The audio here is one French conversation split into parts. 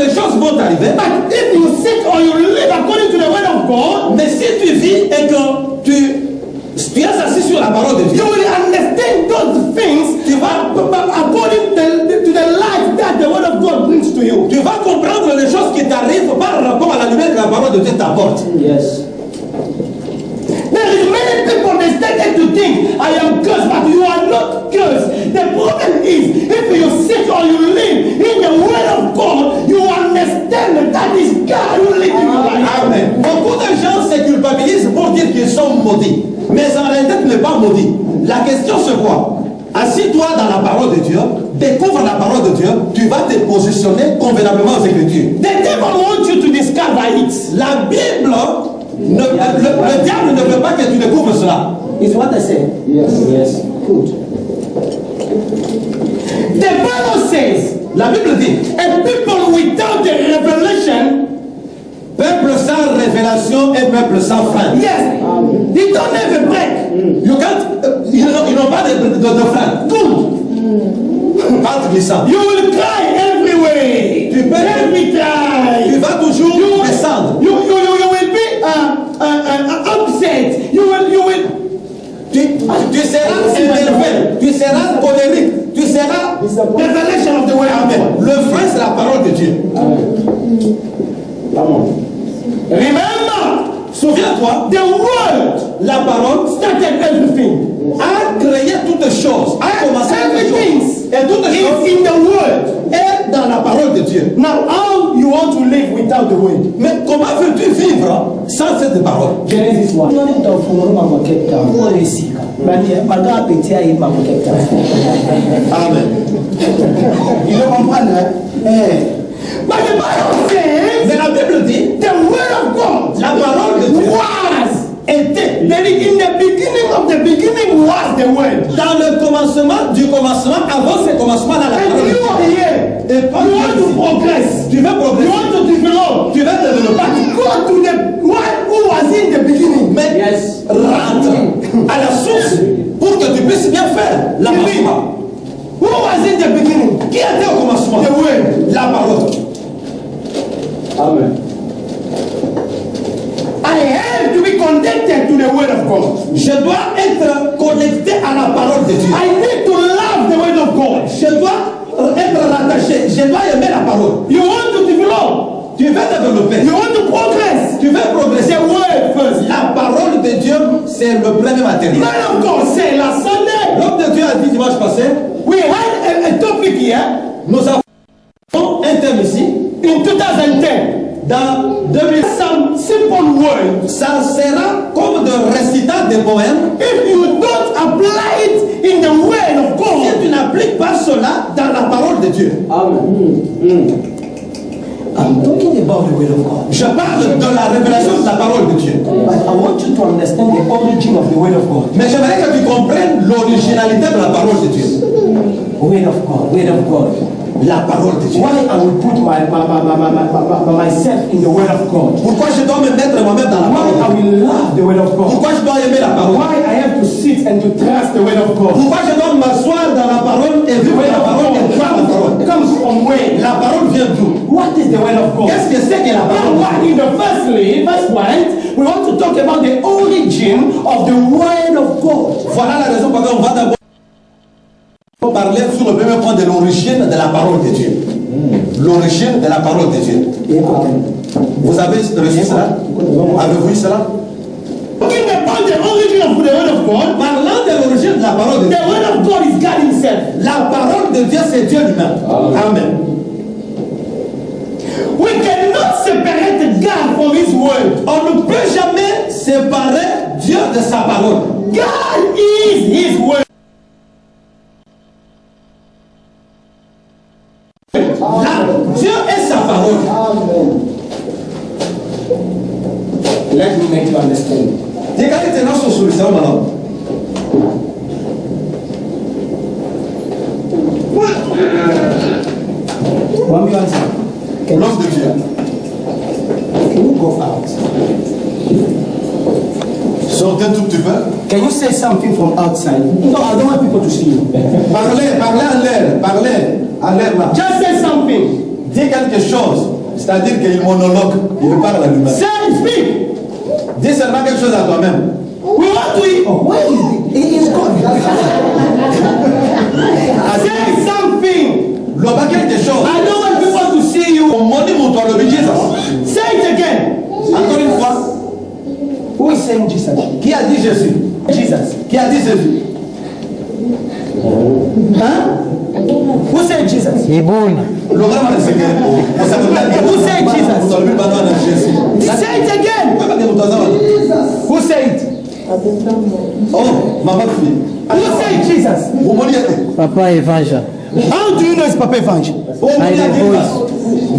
les choses vont arriver. But if you sit or you live according to the word of God, Mais si tu vis et que tu es assis sur la parole de Dieu, you will understand those things according to the life that the word of God brings to you. tu vas comprendre les choses qui t'arrivent par rapport à la lumière que la parole de Dieu t'apporte. Yes. There is many people they started to think I am cursed, but you are not cursed. The problem is if you sit or you live in the word of God, you understand that that is God who lives in your life. Amen. Beaucoup de gens se culpabilisent pour dire qu'ils sont maudits. Mais en réalité, tu n'es pas maudit. La question c'est quoi? Assis-toi dans la parole de Dieu, découvre la parole de Dieu, tu vas te positionner convenablement aux Écritures. The devil wants you to discover it. La Bible, le diable ne veut pas que tu découvres cela. Is what I say. Yes. Yes. Good. The Bible says, La Bible dit, a people without the revelation, peuple sans révélation et peuple sans frein. yes, they don't have a break. You can't, ils n'ont pas de frein. Good. Pas glissant. You will cry every way. Tu peux, Every time. tu vas toujours descendre. You will be upset. You will. Tu seras énervé, tu seras colérique, tu seras Revelation of the word of Amen. God. Le frein, c'est la parole de Dieu. Remember, Souviens-toi, the word la parole started everything. a créé toutes choses, a commencé toutes Everything choses. Et toutes is choses in the word. est dans la parole de Dieu. Now, how you want to live without the word? Mais comment veux-tu vivre sans cette parole? Genesis 1. None of the former mama kept down. What is he? Maga petia yi mama kept down. Amen. You know what I'm saying? But the Bible says, Mais la Bible dit, the word of God la parole de Dieu était. Then in the beginning of the beginning was the word. dans le commencement du commencement, avant ce commencement dans la And parole de you Dieu. are here. Et You want to progress. tu veux You progresser, want to develop. tu veux développer. But go to the one who was in the beginning. Mais Yes. rentre à la source pour que tu puisses bien faire l'avancement. Who was in the beginning? Qui était au commencement? The word. La parole. Amen. I have to be connected to the word of God. Je dois être connecté à la parole de Dieu. I need to love the word of God. Je dois être rattaché. Je dois aimer la parole. You want to develop. Tu veux développer. You want to progress. Tu veux progresser. The word first. La parole de Dieu, c'est le premier matériel. Man of God said last Sunday, L'homme de Dieu a dit dimanche passé, we had a topic here nous avons un thème ici. in 2010. Dans 2000, Some simple words. ça sera comme de récital des poèmes. If you don't apply it in the word of Si God, tu n'appliques pas cela dans la parole de Dieu. Amen. I'm talking about the word of God. Je parle de la révélation de la parole de Dieu. But I want you to understand the origin of the word of God. Mais j'aimerais que tu comprennes l'originalité de la parole de Dieu. Word of God. Word of God. La parole de Dieu. Why I will put myself in the word of God. Pourquoi je dois me mettre moi-même dans la Why parole I de Dieu? will love the word of God. Pourquoi je dois aimer la parole? Why I have to sit and to trust the word of God. Pourquoi je dois m'asseoir dans la parole et The vivre word la of parole et croire la parole? God comes from where? La parole vient d'où? What is the word of God? Qu'est-ce que c'est que la parole? now in the first point, we want to talk about the origin of the word of God. Voilà la raison pour laquelle on va d'abord parler sur le premier point de l'origine de la parole de Dieu. L'origine de la parole de Dieu. Vous avez reçu cela? Avez-vous eu cela? Talking about the origin of the word of God, Parlant de l'origine de la parole de Dieu. the word of God is God himself. La parole de Dieu, c'est Dieu lui-même. Amen. We cannot separate God from his word. On ne peut jamais séparer Dieu de sa parole. God is his word. Là, Dieu est sa parole. Let me make you understand. Regardez tes notions sur le cerveau maintenant. One you answer. L'homme de Dieu. Can you go out? Sortez un tout petit peu. Can you say something from outside? No, I don't want people to see you. Parlez en l'air. Parlez en l'air là. Just say something. Dis quelque chose, c'est-à-dire qu'il monologue, il parle à lui-même. Say, speak. Dis seulement quelque chose à toi-même. We want to eat. Where is God? Say something. Loba quelque chose. I don't want people to see you. Mon dit mon toi le Jesus. Say it again. Encore une fois, Who is saying Jesus? qui a dit Jésus? Jesus. Qui a dit Jésus? Huh? Who said Jesus? Ibuna. Le grand mal c'est que Who said Jesus? Say it again. Who said it? Oh, maman fille. Who said Jesus? Vous m'en dites. Papa Evangel. How do you know it's Papa Evangel? Oh, mon By the Dieu. voice.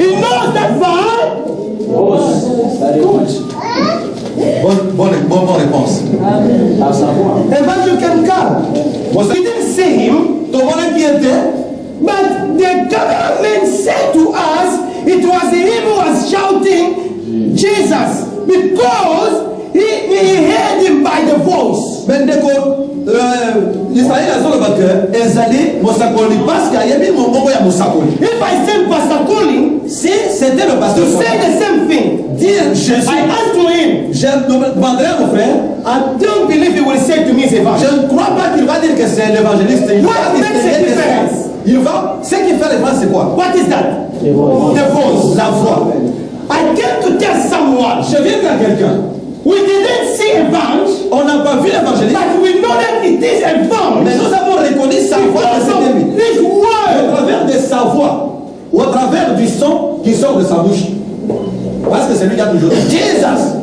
He knows that part. Bonne réponse. Evangel can come. We didn't see him, Ton bonheur qui était, but the government said to us it was him who was shouting Jesus because he heard him by the voice. mais dès que Israël a sur le batteur, Ezali, Mosakoli, parce qu'il y a mis mon mot à Mosakoli. If I send Pastor Colin Si c'était le pasteur, to say the same thing, dire Jésus, I asked to him, je demanderai à mon frère, I don't believe he will say to me it's je evangelist. ne crois pas qu'il va dire que c'est l'évangéliste. Il What va makes a distinguer des difference? choses. Il va, ce qui fait la différence, c'est quoi? What is that? The voice. The voice. La voix. I came to tell someone, Je viens dire à quelqu'un, we didn't see evangel, on n'a pas vu l'évangéliste, but we know that it is mais evangel. nous avons reconnu sa voix que Because c'était lui. of this Au word. travers de sa voix, ou au travers du son qui sort de sa bouche. Parce que c'est lui qui a toujours dit Jesus.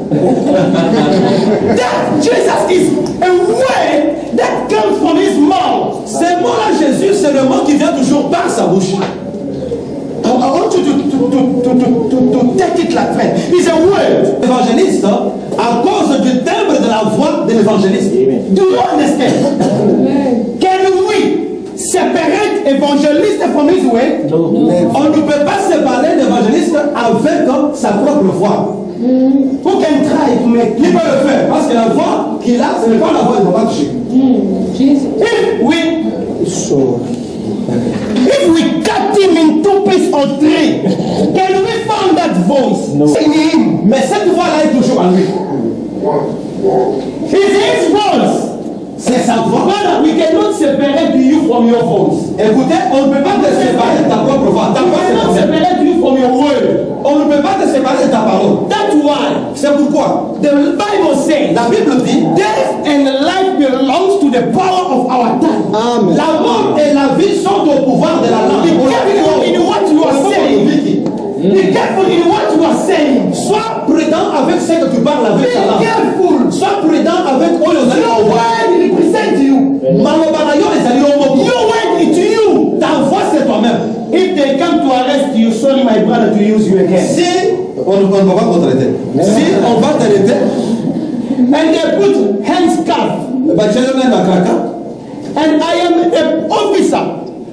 That Jesus is a word that comes from his mouth. Ce mot-là, Jésus, c'est le mot qui vient toujours par sa bouche. I want you to take it like that. It's a word. L'évangéliste, à cause du timbre de la voix de l'évangéliste. Do you understand? Can we separate evangelist from his word? On ne peut pas séparer l'évangéliste avec sa propre voix. Who can try to make Qui peut le faire? Parce que la voix qu'il a, ce n'est pas la voix de Papa Touché. if we cut him in 2 pieces or 3, can we find that voice in him? Mais cette voix-là est toujours en lui. It's his voice. C'est sa voix. Brother, we cannot separate you from your voice. Écoutez, on ne peut pas te séparer de ta propre voix. Ta We voix, c'est cannot ton même. separate you from your word. On ne peut pas te séparer de ta parole. That's why C'est pourquoi the Bible says la Bible dit death and life belongs to the power of our tongue. Amen. la mort et la vie sont au pouvoir de la langue. Be careful in what you are saying. Be careful in what you are saying. Sois prudent avec ce que tu parles avec Be ta langue. careful. Sois prudent avec oyo ozali Your kowa. word represents you. Maloba na yo ezali yo moko. Your word is to you. Ta voix c'est toi-même. If they come to arrest you, sorry my brother to use you again. Si on ne va pas t'arrêter. Si on va t'arrêter, And they put handscarf. bah je le mets dans Kraka. And I am an officer.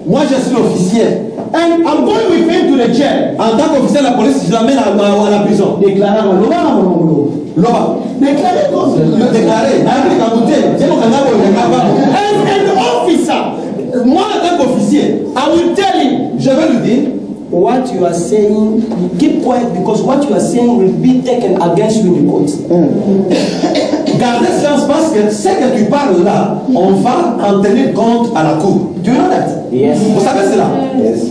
Moi je suis l'officier. And I'm going with him to the jail. En tant qu'officier de la police, je l'amène à la prison. Déclaré en Loba. Déclaré comme Le déclarer. As an officer, Moi en tant qu'officier, I will tell him, je vais lui dire. What you are saying, you keep quiet because what you are saying will be taken against you in the court. Gardez silence parce que ce que tu parles là, on va en tenir compte à la cour. Do you know that? Yes. Vous savez cela? Yes.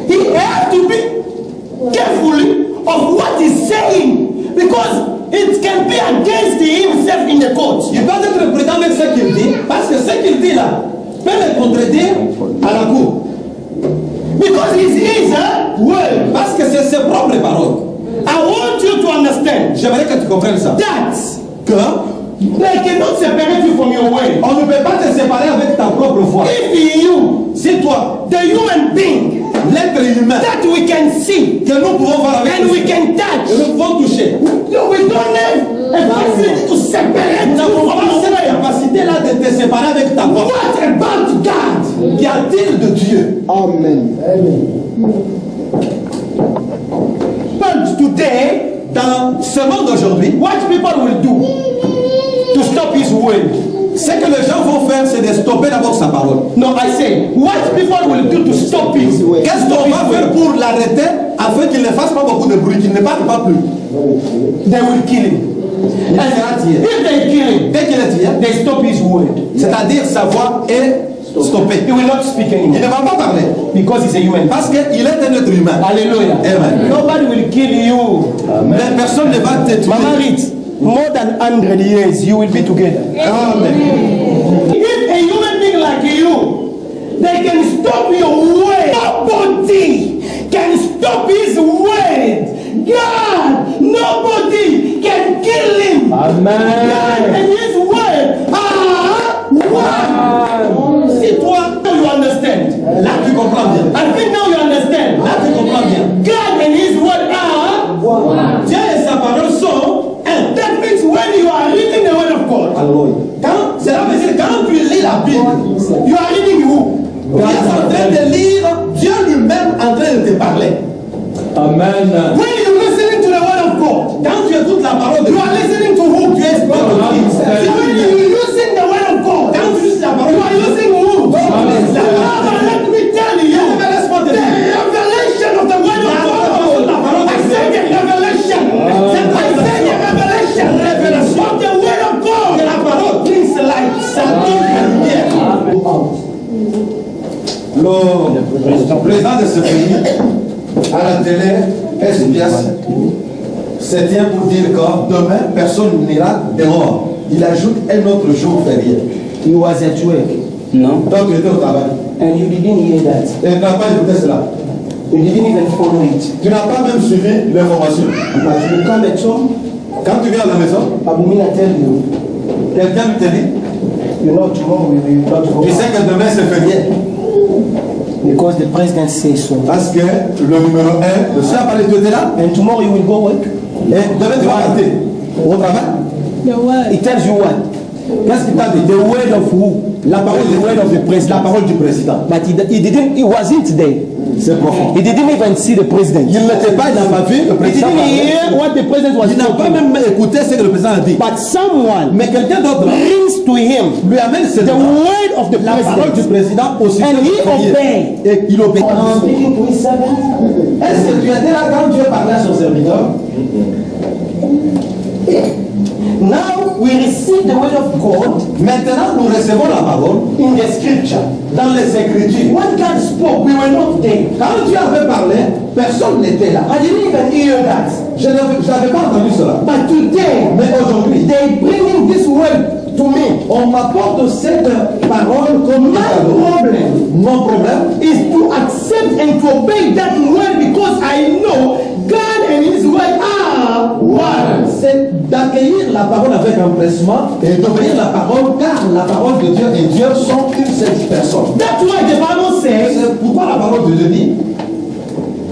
he has to be carefully of what he's saying because it can be against himself in the court. Il doit être prudent avec ce qu'il dit parce que ce qu'il dit là peut le contredire à la cour. Because it's his word. Parce que c'est ses propres paroles. I want you to understand J'aimerais que tu comprennes ça. that Que they cannot separate you from your word. on ne peut pas te séparer avec ta propre voix. If you, Si toi, the human being l'être humain that we can see que nous pouvons voir avec and nous, we can touch, nous pouvons toucher. no, we don't have a facility to separate Nous you n'avons from pas your cette word. capacité là de te séparer avec ta voix. What about God? Qu'y a-t-il de Dieu? Amen. But today, Dans ce monde d'aujourd'hui, what people will do to stop his word? Ce que les gens vont faire, c'est de stopper d'abord sa parole. No, I say, what people will do to stop his way? Qu'est-ce qu'on va faire pour l'arrêter afin qu'il ne fasse pas beaucoup de bruit, qu'il ne parle pas plus? They will kill him. Il sera tiré. If they kill him, Dès qu'il est tiré, they stop his word. c'est-à-dire sa voix est stoppée. He will not speak Il ne anymore va pas parler because he's a human. parce qu'il est un être humain. Hallelujah. Amen. Nobody will kill you. Mais personne ne va te tuer. Mama Rit, more than 100 years, you will be together. Amen. If a human being like you, they can stop your word. Nobody can stop his word. God, nobody can kill him. Amen. God and his word are one. See, toi, now you understand. Là, tu comprends bien. I think now you understand. Là, tu comprends bien. God and his word are. Dieu et sa parole sont un. That means when you are reading the word of God, Cela veut dire quand tu lis la Bible, you are reading who? tu es en train de lire Dieu lui-même en train de te parler. Amen. When you listening to the word of God, Quand tu écoutes la parole de you Dieu, are listening to who? tu es So when you using the word of God, Quand tu lis la you parole are de Dieu, using who? Amen. Now let me tell you, laisse-moi te the dire. revelation of the word of God. I said the revelation. I said the revelation of the word of God. La parole Brings light. ça donne la lumière. Le président de ce pays, à la télé, SBS, se tient pour dire que demain, personne n'ira dehors. Il ajoute un autre jour férié. He was at work. No. Donc, il était au travail. And you didn't hear that. Et tu n'as pas écouté cela. You didn't even follow it. Tu n'as pas même suivi l'information. But you come at home, Quand tu viens à la maison, Abumina tell you, quelqu'un te dit, you know, tomorrow we will not go tu sais que demain c'est férié. because the president says so. Parce que le numéro 1, le chef parlé, tu étais là. And tomorrow you will go work. Et demain tu vas partir au travail. He tells you what? Qu'est-ce qu'il t'a dit? The word of who? La parole The word of the la president. parole du président. But he wasn't there. C'est profond. He didn't even see the president. Il n'était pas dans ma vie, le He président. didn't hear what the president was Il n'a pas talking. même écouté ce que le président a dit. But someone Mais quelqu'un d'autre brings to him lui amène the cette word of the la parole du president. président au sujet And he de prier. obeyed. Et il obéit. Speaking to his servant. Est-ce que tu étais là quand Dieu parlait à son serviteur? Now we receive the word of God Maintenant, nous recevons la parole in the scripture. dans les Écritures. When God spoke, we were not there. Quand Dieu avait parlé, personne n'était là. I didn't even hear that. Je n'avais pas entendu cela. But today, Mais aujourd'hui, they bringing this word to me. on m'apporte cette parole comme My cadeau. problem Mon problème, is to accept and to obey that word because I know God and His word are one. c'est d'accueillir la parole avec empressement et d'obéir la parole, car la parole de Dieu et Dieu sont une seule personne. That's why the Bible says C'est pourquoi la parole de Dieu dit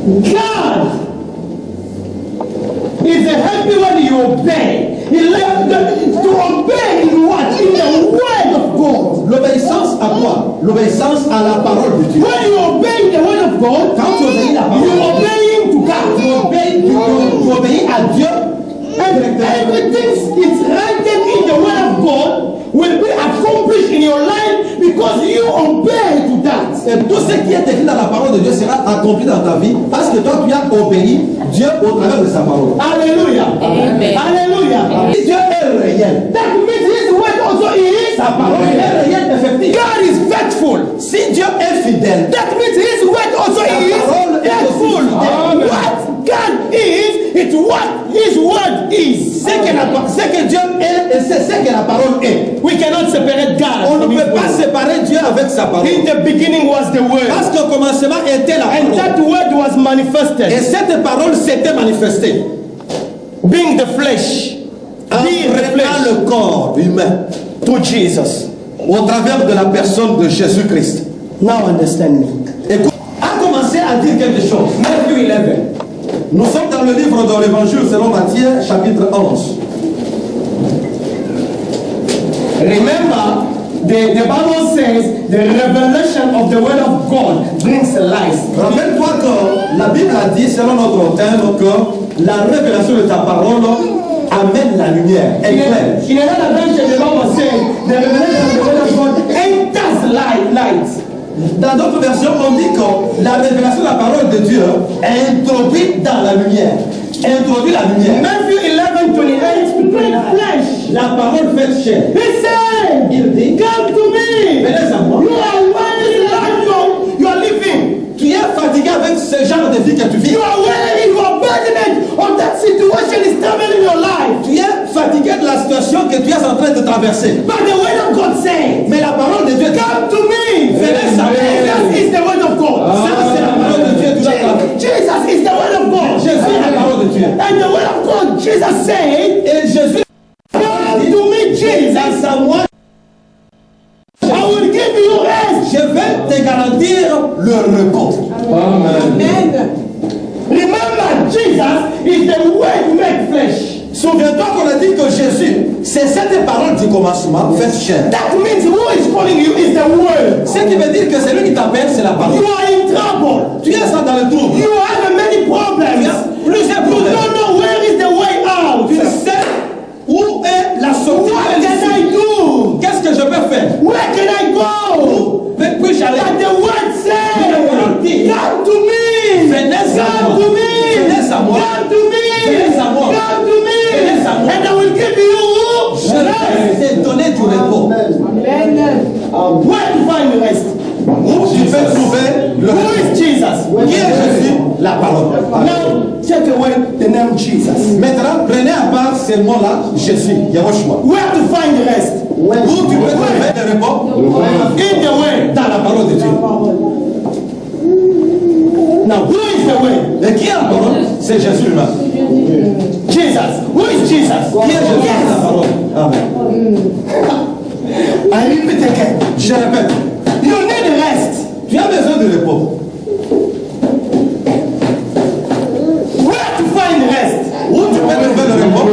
God is happy when you obey. He left to obey in what? In the word of God. l'obéissance à quoi? L'obéissance à la parole de Dieu. When you obey the word of God, Quand tu obéis la parole, you obeying to God. tu obéis à Dieu. And everything is written in the word of God will be accomplished in your life because you obey to that. Et tout ce qui est écrit dans la parole de Dieu sera accompli dans ta vie parce que toi tu as obéi Dieu au travers de sa parole. Hallelujah. Amen. Hallelujah. Si Dieu est réel, That means His word also is. sa parole est réelle, effectivement. God is faithful. Si Dieu est fidèle, That means His word also is parole est faithful. aussi fidèle. What God is, it's what His word is. ce que Dieu est et c'est ce que la parole est. We cannot separate God. On ne from His peut pas word. séparer Dieu avec sa parole. In the beginning was the word, Parce qu'au commencement était la and parole. that word was Et manifested, cette parole s'était manifestée being the flesh, en being the prenant flesh le corps humain to Jesus. au travers de la personne de Jésus-Christ. Now understand me. Et a commencé à dire quelque chose. Matthew 11. Nous sommes dans le livre de l'Évangile selon Matthieu, chapitre 11. Remember, the Bible says the revelation of the word of God brings life. Rappelle-toi que la Bible a dit, selon notre thème, que la révélation de ta parole amène la lumière, éclaire. In another version, the Bible says, the revelation of the word of God enters light. Dans d'autres versions, on dit que la révélation de la parole de Dieu est introduite dans la lumière. Introduit la lumière. Matthew 11:28 became flesh. La parole fait chair. He said, Il dit, come to me. venez à moi. You are wearing the life you are living. Tu es fatigué avec ce genre de vie que tu vis. You are wearing your burden on that situation is troubling your life. Tu es fatigué de la situation que tu es en train de traverser. But the word of God says, Mais la parole de Dieu dit, come to me. venez à moi. Jesus is the word of God. Ça, c'est la parole de Dieu. Tu l'as. Jesus is the word of God. Jésus est la parole de Dieu. And the word of God, Jesus said, Et Jésus come to me, Jesus. grâce à moi, I will give you rest. je vais te garantir le repos. Amen. Remember, Jesus is the word made flesh. Souviens-toi qu'on a dit que Jésus, c'est cette parole du commencement, fait chair. That means who is calling you is the word. Ce qui veut dire que celui qui t'appelle, c'est la parole. You are in trouble. Tu es dans le trouble. You have many problems. Il y a plusieurs You problèmes. don't know where is the way out. Tu sais où est la sortie. What can I do? Qu'est-ce que je peux faire? Where can I go? Mais puis j'allais. But the word says, come to me. Venez à moi. Come to me. Venez à moi. Come to me. Venez à moi. Come to me. Venez à moi. And I will give you Je vais te donner du repos. where to find rest. Où tu peux trouver le Who repos. is Jesus? Qui est Jésus? La parole. Now, take away the name Jesus. Maintenant, prenez à part ces mots-là, Jésus, Yahushua. Where to find rest? Où tu peux trouver le repos? In the way. Dans la parole de Dieu. Now, who is the way? Et qui est la parole? C'est Jésus lui-même. Jesus. Who is Jesus? Qui est Jésus? La parole. Amen. I repeat again. Je répète, You need rest. tu as besoin de repos. Where to find rest? Où tu peux trouver le repos?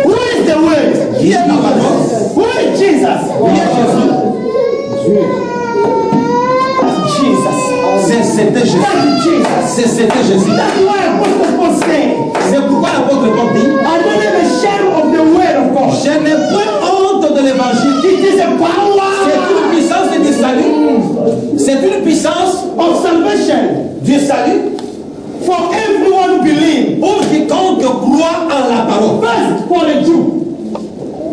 Who is the way? Qui est la parole? Who is Jesus? Qui est Jésus? Jesus. C'était Jésus. Thank you, Jesus. C'était Jésus. That's why Apostle Paul said, C'est pourquoi l'apôtre Paul dit, I don't have a shame of the word of God. je n'ai point honte de l'évangile. It is a C'est power une puissance du salut. C'est une puissance of salvation du salut for everyone who believes. pour quiconque croit en la parole. First for the Jew.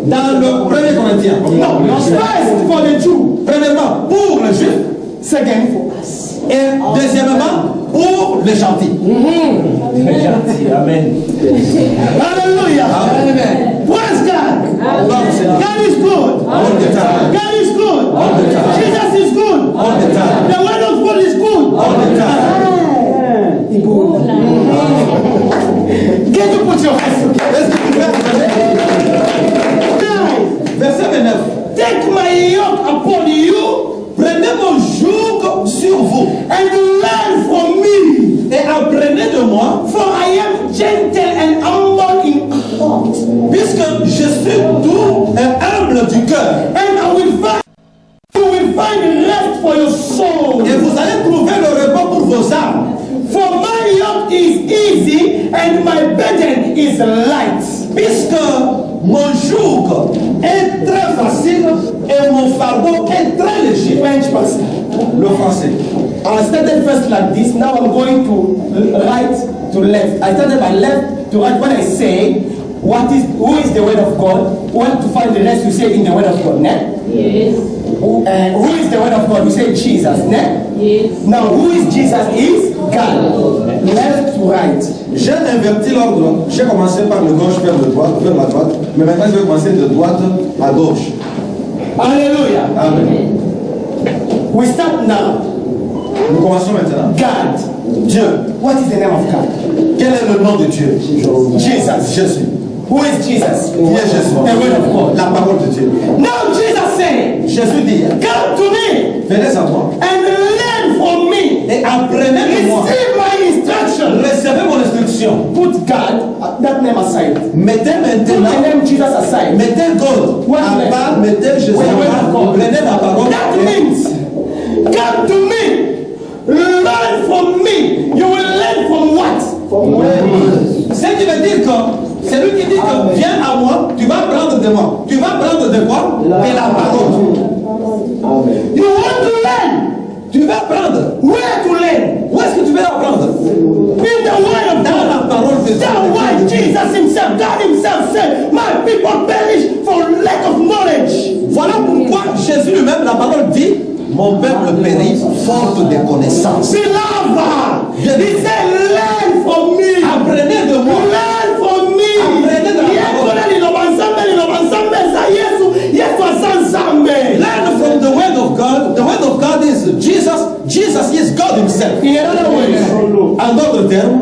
Dans le 1er Corinthiens. No, first for the Jew. Premièrement, pour le juif. Second for us. Et deuxièmement, pour les gentils. Amen. Hallelujah. Amen. Praise God. Gloire au Seigneur. God is good. All the time. God is good. All the time. Jesus is good. All the time. The word of God is good. All the time. Get to put your hands Est-ce que tu peux together. Verset 29. Take my yoke upon you Prenez mon joug sur vous and learn from me. et apprenez de moi, For I am gentle and humble in heart. puisque je suis doux et humble du cœur. And you will find rest for your soul. Et vous allez trouver le repos pour vos âmes. For my yoke is easy and my burden is light. Puisque mon joug est très facile et mon fardeau est très léger. French pastor. Le français. I started first like this. Now I'm going to right to left. I started by left to right. When I say who is the word of God, where to find the rest, you say in the word of God. Ne? Yes. Who is the word of God? You say Jesus. Ne? Yes. Now who is Jesus? Is God. Left to right. J'ai inverti l'ordre. J'ai commencé par le gauche vers la droite. Mais maintenant je vais commencer de droite à gauche. Hallelujah. Amen. We start now. Nous commençons maintenant. God. Dieu. What is the name of God? Quel est le nom de Dieu? Jesus. Jésus. Who is Jesus? Qui est Jésus? The word of God. La parole de Dieu. Now Jesus said, Jésus dit, come to me venez à moi and learn from me. et apprenez de moi. Receive my instruction. Recevez mon instruction. Put God, that name aside. Mettez Put the maintenant, name Jesus aside. mettez God What à name? part, mettez Jésus Wait, wait, à part. God. Prenez la parole. That means, come to me, learn from me. You will learn from what? From where? Ce qui veut dire que c'est lui qui dit que viens à moi, tu vas prendre de moi. Tu vas prendre de quoi? De la parole. You want to learn? Tu vas apprendre. Where to learn? Où est-ce que tu vas apprendre? In the word of Dans la parole de Dieu. That's why Jesus himself, God himself said, my people perish for lack of knowledge. Voilà pourquoi Jésus lui-même, la parole dit, mon peuple périt faute de connaissances. Beloved, he said, learn from me. Apprenez de moi. Learn from me. Apprenez de la parole. Learn from the word of God. The word of God is Jesus. Jesus is God himself. In other words, En d'autres termes,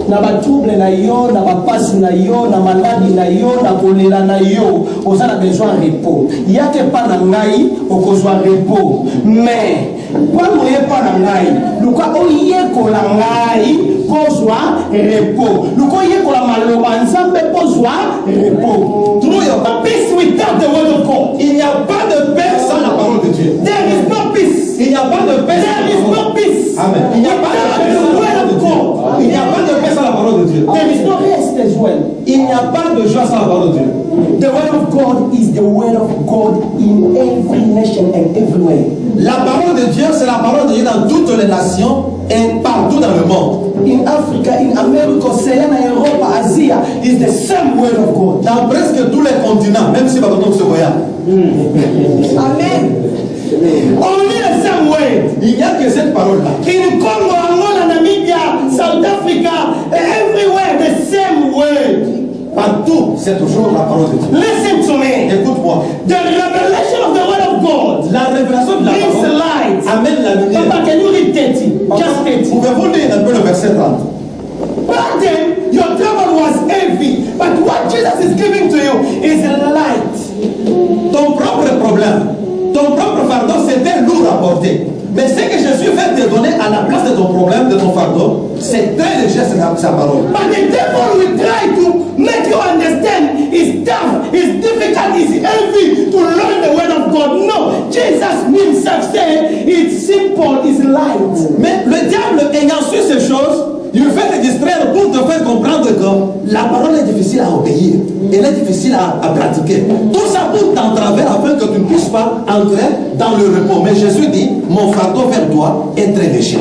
na batrouble na yo, na bapasi na yo, na maladi na yo, na kolela na yo, oza na besoin repos. Yake pa na ngai okozwa repos. Mais pano ye pa na ngai, luka oyekola ngai pozwa repos. Luka oyekola maloba nzambe pozwa repos. through your peace without the word of God. il n'y a pas de paix sans la parole de Dieu. There is no peace. Il n'y a pas de paix sans There la is parole. no peace. Amen. Il n'y a pas de paix sans la parole de Dieu. Il n'y a pas de paix sans la parole de Dieu. There is no rest as well. Il n'y a pas de joie sans la parole de Dieu. The word of God is the word of God in every nation and everywhere. La parole de Dieu, c'est la parole de Dieu dans toutes les nations et partout dans le monde. In Africa, in America, Oceania, Europe, Asia, is the same word of God. Dans presque tous les continents, même si Babaton se voyage. Amen. Only the same word. Il n'y a que cette parole-là. In Congo, Angola, Namibia, South Africa, everywhere the same word. Partout, c'est toujours la parole de Dieu. Listen to me. Écoute-moi. The revelation of the word of God La révélation de la brings parole light. amène la lumière. Papa, can you read 30? Just 30. Pouvez-vous lire un peu le verset 30? Back then, your trouble was heavy, but what Jesus is giving to you is light. Ton propre problème, ton propre fardeau, c'était lourd à porter. Mais ce que Jésus veut te donner à la place de ton problème, de ton fardeau, c'est très léger, c'est sa parole. But the devil will try to make you understand it's tough, it's difficult, it's heavy to learn the word of God. No, Jesus himself said it's simple, it's light. Mais le diable, ayant su ces choses, il fait te distraire pour te faire comprendre que la parole est difficile à obéir, elle est difficile à pratiquer. Tout ça pour t'entraver afin que tu ne puisses pas entrer dans le repos. Mais Jésus dit, mon fardeau vers toi est très léger.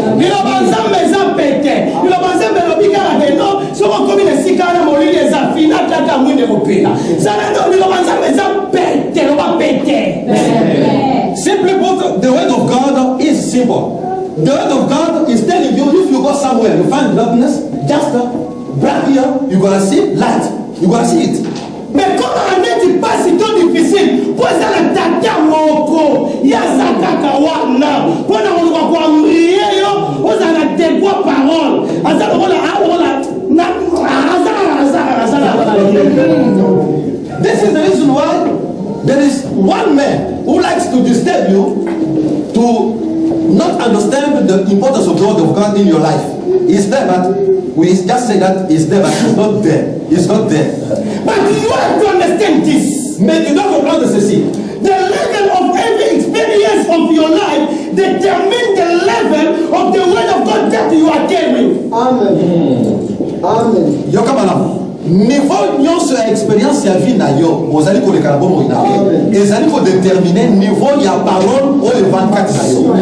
Simply put, the word of God is simple. The word of God is telling you, if you go somewhere, you find darkness, just back here, you're going to see light. You're going to see it. Mais comme on pas si tout difficile, pour ça la tata moko, ya sakaka wana, pour na on va mourir yo, on a la tête quoi parole. Asa na This is the reason why there is one man who likes to disturb you to not understand the importance of the word of God in your life. He's there, but we just say that he's there, but he's not there. He's not there. But you have to understand this. Mais tu dois comprendre ceci. The level of every experience of your life determines the level of the word of God that you are carrying. Amen. Amen. Yoka malamu. Niveau nyonso ya expérience ya vie na yo, ozali ko lekala bomo ina ye. Ezali ko déterminer niveau ya parole o evankat na yo.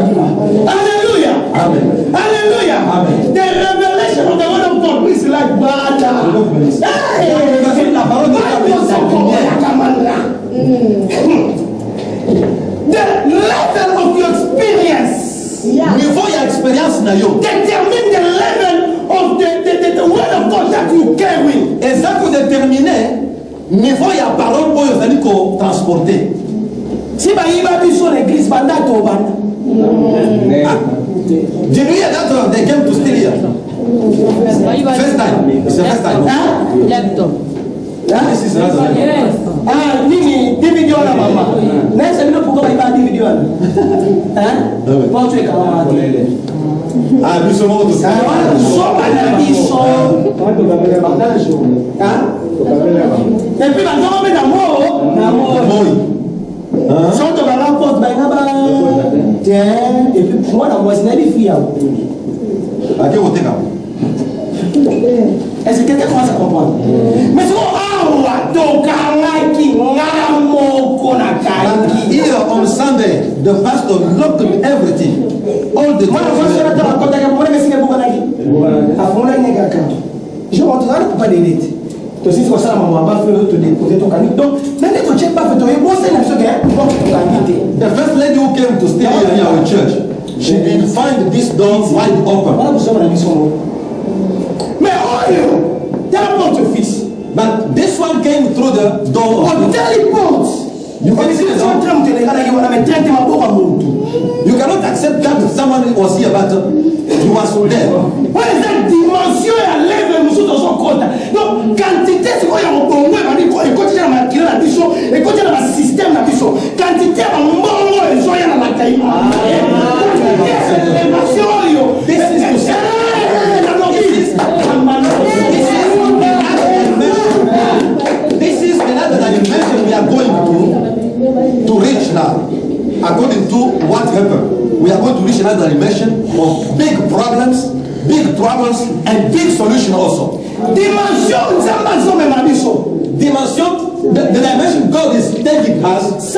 Hallelujah. Amen. Hallelujah. Amen. The revelation of the word of God is like water. La parole de Dieu est lumière. The level of your experience Niveau ya expérience na yo. determine the level of the word of God that you carry. Eza ko déterminer niveau ya parole oyo ezali ko transporter. Si bayiba biso l'église banda to banda. Dis-lui that they came to steal here. First time. It's the first time. Laptop. This is another time. Ah, nini DVD wana mama. Na sasa ndio pourquoi bayiba DVD wana. Hein? Pour tu es kama Ah, biso moko to. soba na biso. Hein? Et puis maintenant on met dans mot. Moi. Soto ba rapport ba ngaba. Tiens, et puis moi na moi c'est na bifia. Ake oteka. Est-ce que quelqu'un commence à comprendre? Mais c'est here on Sunday, the pastor looked at everything. All the je montre pas des lettres. Tu sais que ça, maman va faire te déposer ton canis. Donc, n'allez pas check pas faire ton bon c'est la chose que the first lady who came to stay here in our church, she did find this door wide open. Mais oh, tellement te fils. But this one came through the door. Oh, teleport. You can see the sound. You cannot accept that someone was here, but you was there. What is that dimension à lève nous dans son compte? Donc, quantité, c'est quoi il y a au bon et quand il y a ma kilo la bicho, et quand il y a ma système la bicho, quantité à mon bon et so il y a la caille. This is another dimension we are going to reach now. According to what happened, we are going to reach another dimension of big problems, and big solution also. Dimension, the dimension God is taking us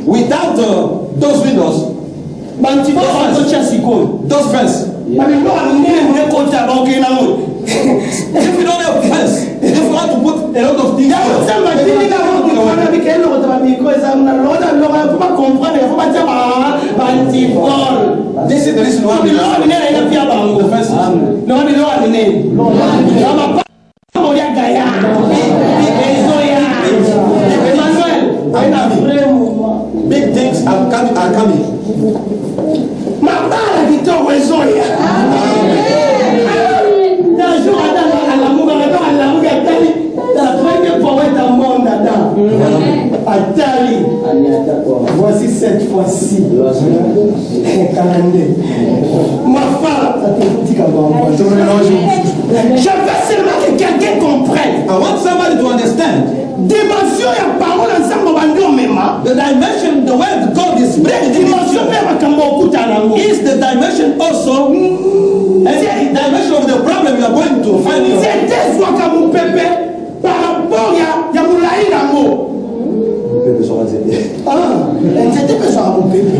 without those windows, those fences. If you don't have fence, if you want to put a lot of things this is the reason why we have the fence. Big things are coming. Voici cette fois-ci. Ma femme, je veux seulement que quelqu'un comprenne. I want somebody to understand. Dimension et parole ensemble the dimension, the way God is bringing dimension is the dimension also, and the dimension of the problem you are going to find yourself. C'était soit comme mon pépé par rapport à Yamoulaï l'amour. C'était pas ça mon pépé.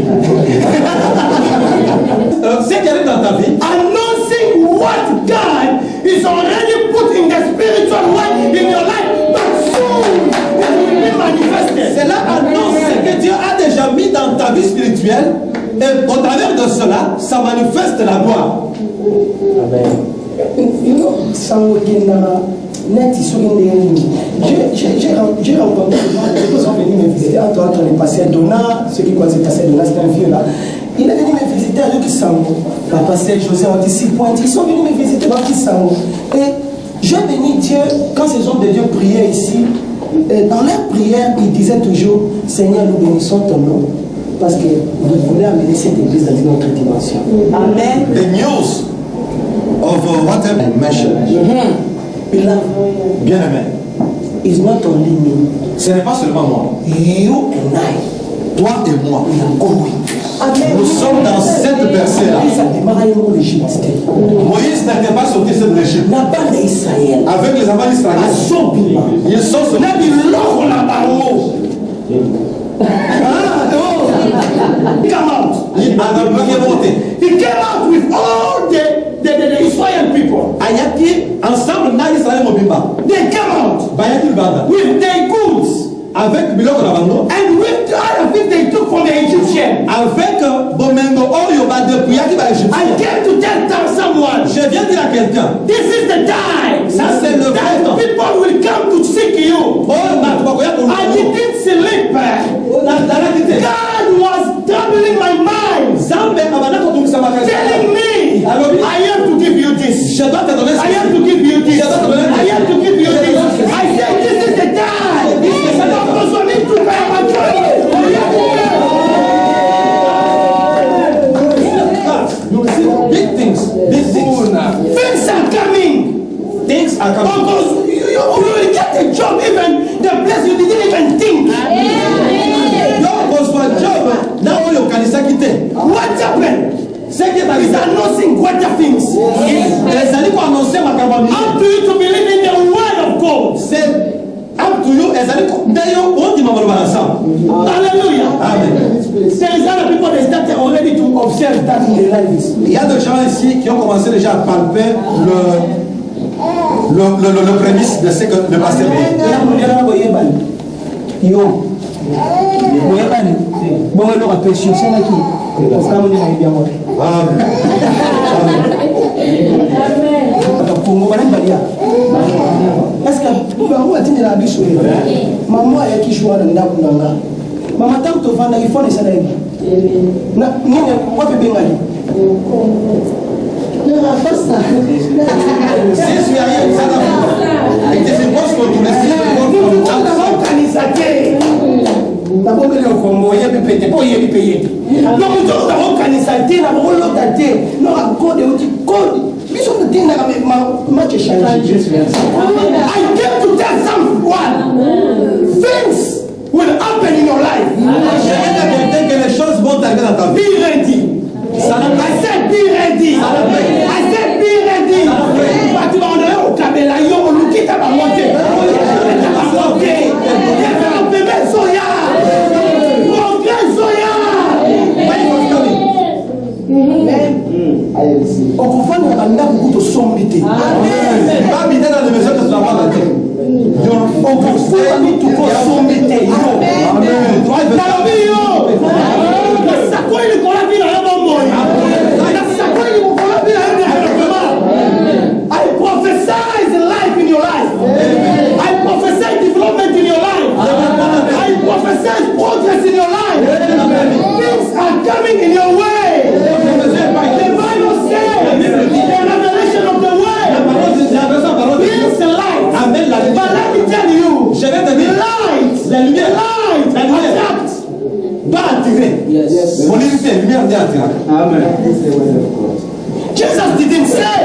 Ce qui arrive dans ta vie, announcing what God is already put in the spiritual way in your life, but soon it will be manifested. Cela annonce ce que Dieu a déjà mis dans ta vie spirituelle, et au travers de cela, ça manifeste la gloire. Amen. You know, j'ai rencontré des gens qui sont venus me visiter. Toi, on est passé à Dona, ceux qui connaissent passer à Dona, c'est un vieux là. Il est venu me visiter avec Kissango. Papa Sel, José, on dit 6 points. Ils sont venus me visiter avec Kissango. Et je bénis Dieu, quand ces hommes de Dieu priaient ici, dans leur prière, ils disaient toujours, Seigneur, nous bénissons ton nom. Parce que vous voulez amener cette église dans une autre dimension. Amen. The news of whatever I mentioned, bien aimé, is not only me. Ce n'est pas seulement moi. You and I. Toi et moi. Amen. Nous sommes dans cette percée-là. Moïse n'était pas sorti de l'Égypte. Avec les enfants d'Israël. Ils sont sortis. He came out with all the Israel people. Ensemble, they came out with their goods. Avec biloko na bango, and with the other things they took from the Egyptian. Avec bomengo oyo ba depuis yaki ba Égyptien. I came to tell someone. Je viens dire à quelqu'un. This is the time. Ça c'est le temps. People will come to seek you. I didn't sleep. God was troubling my mind. Telling me, I have to give you this. I have to give you this. I have to give you this. I said this is the time. You see big things. Things are coming. Things are coming. Because you will get a job, even the place you didn't even think. God was for a job. Now you can say what happened? C'est qui est announcing greater things. Les amis qui ont annoncé ma campagne. famille. Up to you to believe in the word of God. C'est up to you. D'ailleurs, on dit maman ensemble. Hallelujah. Amen. There is other people that started already to observe that in their lives. Il y a des gens ici qui ont commencé déjà à palper le prémisse de ce que le pasteur dit. Yo. Moyebani. Bon, alors, après, je suis là qui. Parce que moi, je bien moi. Amen. Est-ce que maman a tenu la biche? Maman a qui joue à l'endroit où on a. Maman tant que vendre, il faut les salaires. Na, ni ne, quoi peut bien aller? Si tu as rien, ça n'a et que je pense que tu Na bombe le Congo, il y a des pétés, pour y aller payer. Non, mais tu as organisé, na bombe l'autre daté, non, à code, code. Ils sont de dire ma match change. I came to tell someone things will happen in your life. je viens de quelqu'un que les choses vont arriver dans ta vie. Be ready. I said be ready. I said be ready. But tu vas en aller au Kabela, yo, au Lukita va monter. Va monter. Il y a un bébé Zoya. Mon grand Zoya. On comprend que la beaucoup de sommité. Va habiter dans les maisons de ce travail de Dieu. On comprend que tout le sommité. I prophesy life in your life. I prophesy development in your life. I prophesy progress in your life. Things are coming in your way. The Bible says the revelation of the word is light. But let me tell you, la lumière attract, pas attirer. Mon lumière vient attirer. Amen. Jesus didn't say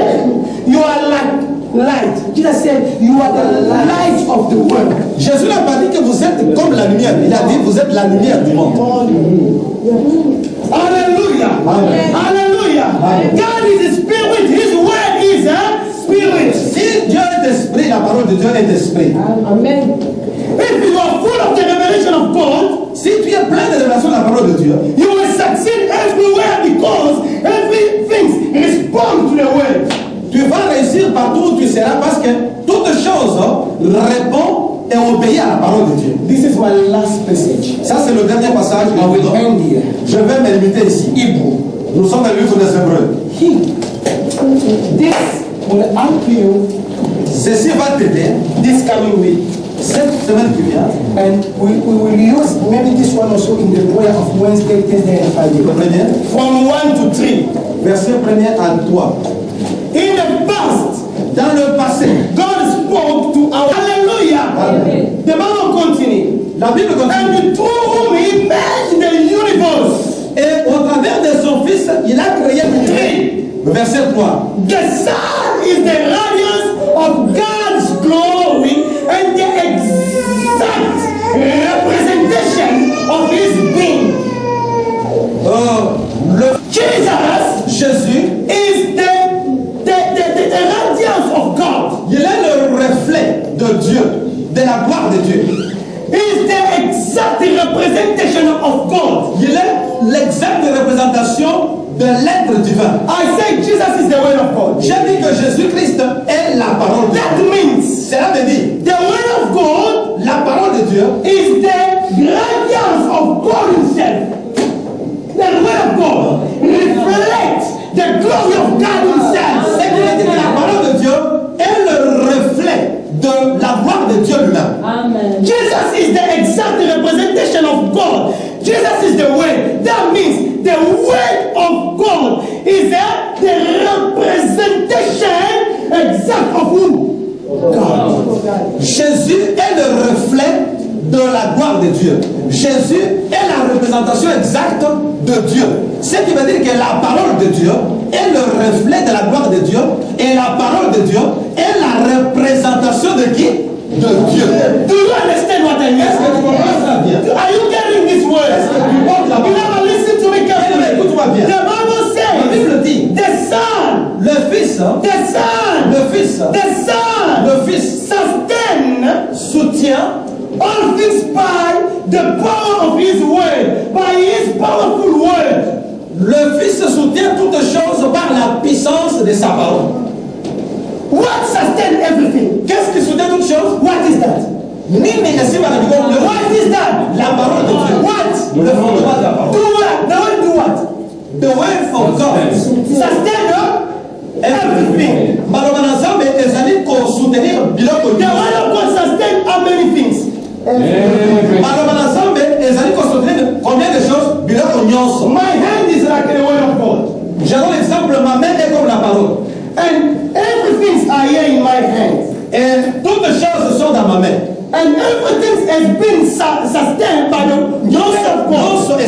you are like light. Jesus said you are the light of the world. Jésus n'a pas dit que vous êtes comme la lumière. Il a dit vous êtes la lumière du monde. Hallelujah. Amen. Hallelujah. Amen. God is a spirit. His word is a spirit. Si Dieu est esprit, la parole de Dieu est esprit. Amen. If you are full of the revelation of God, Si tu es plein de révélations de la parole de Dieu, you will succeed everywhere because everything responds to the word. tu vas réussir partout où tu seras parce que toute chose répond et obéit à la parole de Dieu. This is my last message. Ça, c'est le dernier passage que I je will vous donne. end here. Je vais me limiter ici. Hebrew. Nous sommes dans le livre des Hébreux. This will help you Ceci va t'aider this coming week. cette semaine qui vient. And we will use maybe this one also in the prayer of Wednesday, Thursday, and Le Friday. premier, From 1 to 3. verset 1er à 3. In the past, Dans le passé, God spoke to our hallelujah. Amen. The Bible continues. La Bible continue. And through whom he made the universe. Et au travers de son Fils, il a créé l'univers. Verset 3. The Son is the radiance of God's glory and the exact representation of his being. Jésus Is the radiance of God. il est le reflet de Dieu, de la gloire de Dieu. Is the exact representation of God. Il est l'exacte représentation de l'être divin. I say Jesus is the word of God. J'ai dit que Jésus-Christ est la parole de Dieu. That means Cela veut dire, the word of God la parole de Dieu is the radiance of God himself. The word of God reflects the glory of God himself. c'est qui veut dire que la parole de Dieu est le reflet de la gloire de Dieu lui-même. Amen. Jesus is the exact representation of God. Jesus is the word. That means the word of God is the representation exact of who? God. Jésus est le reflet de la gloire de Dieu. Jésus est la représentation exacte de Dieu. Ce qui veut dire que la parole de Dieu est le reflet de la gloire de Dieu et la parole de Dieu est la représentation de qui? De Dieu. Do you understand what I mean? Est-ce que tu comprends ça bien? Are you getting this word? You never listen to me carefully. Écoute-moi bien. The Bible La says Bible dit, the Son, le Fils, the Son, le Fils the of his word, by his powerful word. Le Fils soutient toutes choses par la puissance de sa parole. What sustains everything? Qu'est-ce qui soutient toutes choses? What is that? What is that? La parole de Dieu. What? Le fondement de la parole. Do what? The word do what? The word of God. Sustain everything. Malheureusement, ensemble, les amis qu'on soutenir biloko. The word of God sustain how many things? Malheureusement, ensemble, les amis qu'on soutenir combien de choses biloko nyonso. My hand is like the word of God. Je donne l'exemple, ma main est comme la parole. And everything are here in my hands. Et toutes les choses sont dans ma main. And everything has been sustained by the word of God.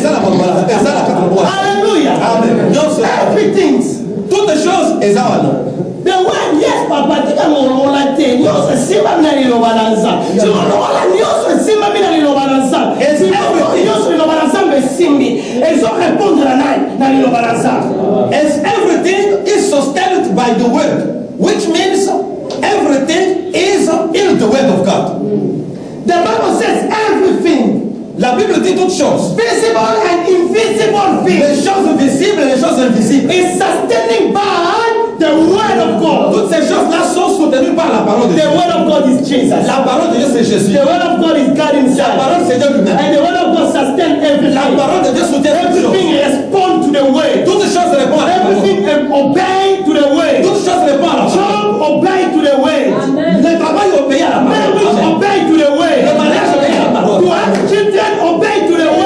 Hallelujah. Amen. Everything. Toutes les choses sont dans ma main. The word, yes, Papa, tika ngolola te. Nyoso simba mina lilo balanza. Ngolola nyoso simba mina lilo balanza. Nyoso lilo balanza me simbi. Ezo répondre na lilo balanza. As everything is sustained by the word, which means everything is in the word of God. The Bible says everything. La Bible dit toutes choses. Visible and invisible things. Les choses visibles et les choses invisibles. Is sustaining by the word of God. Toutes ces choses-là sont soutenues par la parole de Dieu. The word of God is Jesus. La parole de Dieu c'est Jésus. The word of God is God himself. La parole c'est Dieu lui-même. And the word of God sustains everything. La parole de Dieu soutient toutes choses. Everything responds to the word. Toutes les choses répondent à la parole. Everything obey to the word. Toutes les choses répondent à la parole. Job obey to the word. Le travail obéit à la parole. Marriage obey to the word. Le mariage obéit à la parole. To have children obey to the word.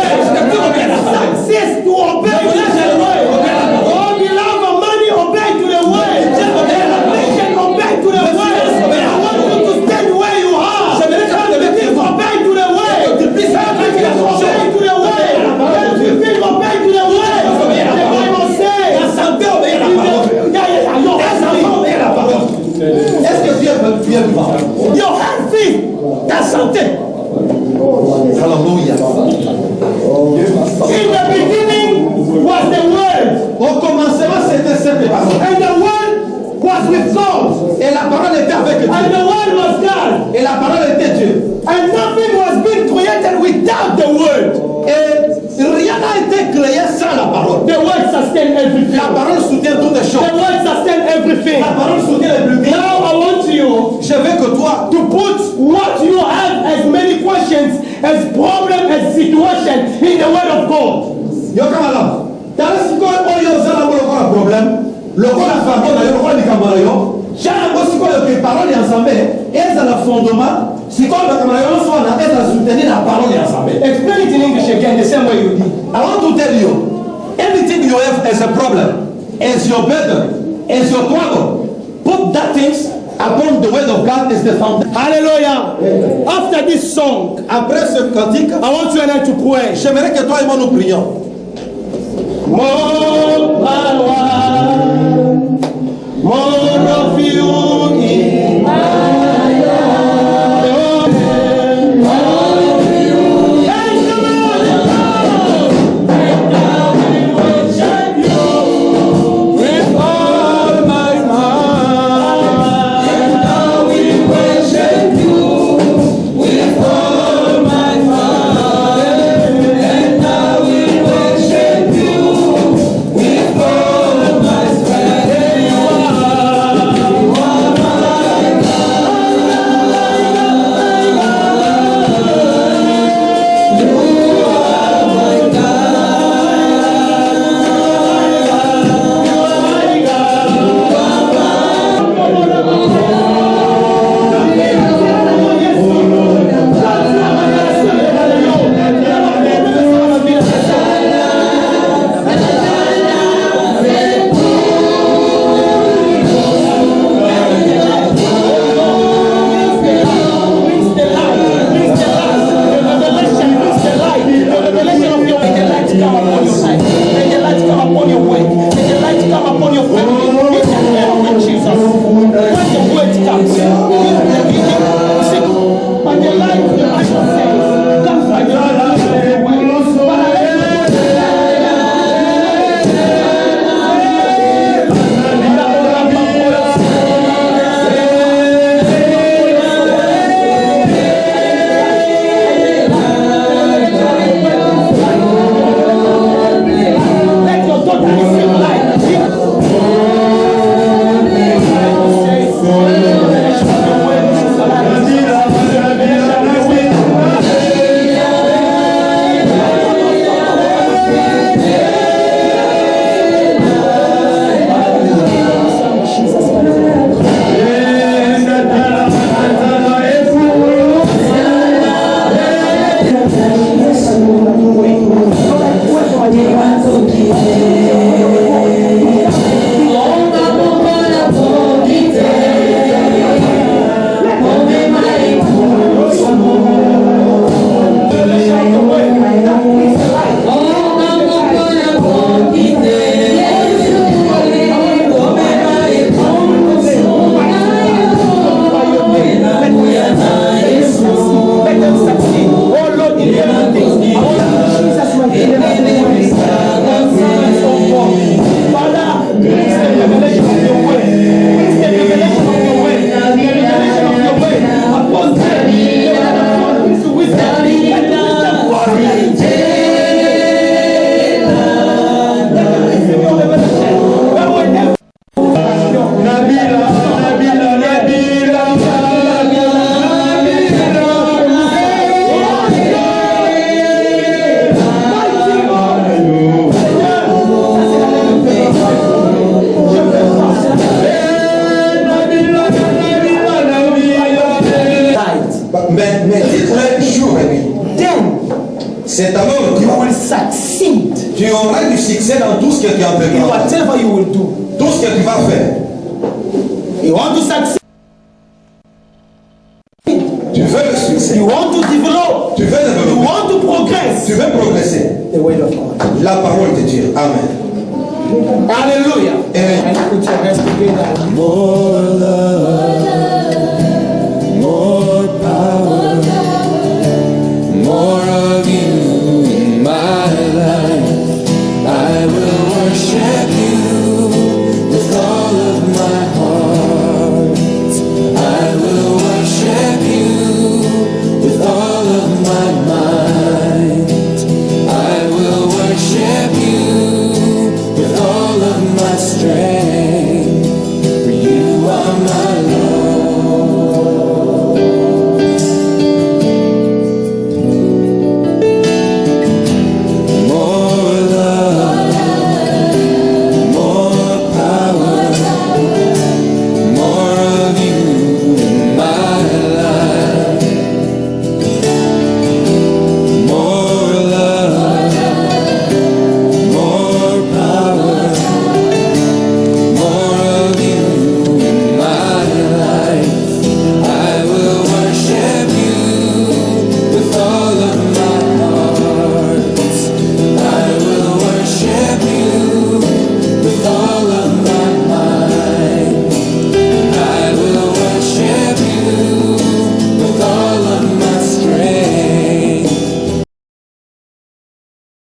Success to obey to the word. Oh, beloved, money obey to the word. Elevation obey to the word. I want you to stand where you are. Everything obey to the word. Everything obey to the word. Everything obey to the word. The Bible says. La santé obéit à la parole. La parole. Est-ce que tu es vivant? Your health is ta santé. Hallelujah. In the beginning was the word. Au commencement, c'était cette parole. And the word was with God. Et la parole était avec Dieu. And the word was God. Et la parole était Dieu. And nothing was being created without the word. Et rien n'a été créé sans la parole. The word sustained everything. La parole soutient toutes les The choses. word sustained everything. La parole soutient les plus Now I want you Je veux que toi, to put what you have as many questions, as problem, as situation in the word of God. yo kamala, tala sikoyo oyo ozala ngo lokola problème, lokola fardeau na yo, lokola likambo na yo, jango sikoyo ke parole ya Nzambe ezala fondement, sikoyo likambo na yo nyonso wana ezala soutenir la parole ya Nzambe. Explain it in English again, the same way you did. I want to tell you, anything you have as a problem, as your burden, as your trouble, put that things upon the word of God is the foundation. Hallelujah. After this song, Après ce cantique, I want you and I to pray. j'aimerais que toi et moi nous prions. More power, more of you in my life. Thank you, Lord. And I will worship you with all my mind. And I will worship you with all my mind. And I will worship you with all my strength. You are my succeed Tu auras du succès dans tout ce que tu in entreprends. whatever you will do. Tout ce que tu vas faire. You want to succeed. Tu veux le succès. You want to develop. Tu veux You développer. want to progress. Tu veux progresser. The word of God. La parole de Dieu. Amen. Hallelujah. Amen. And put your hands together.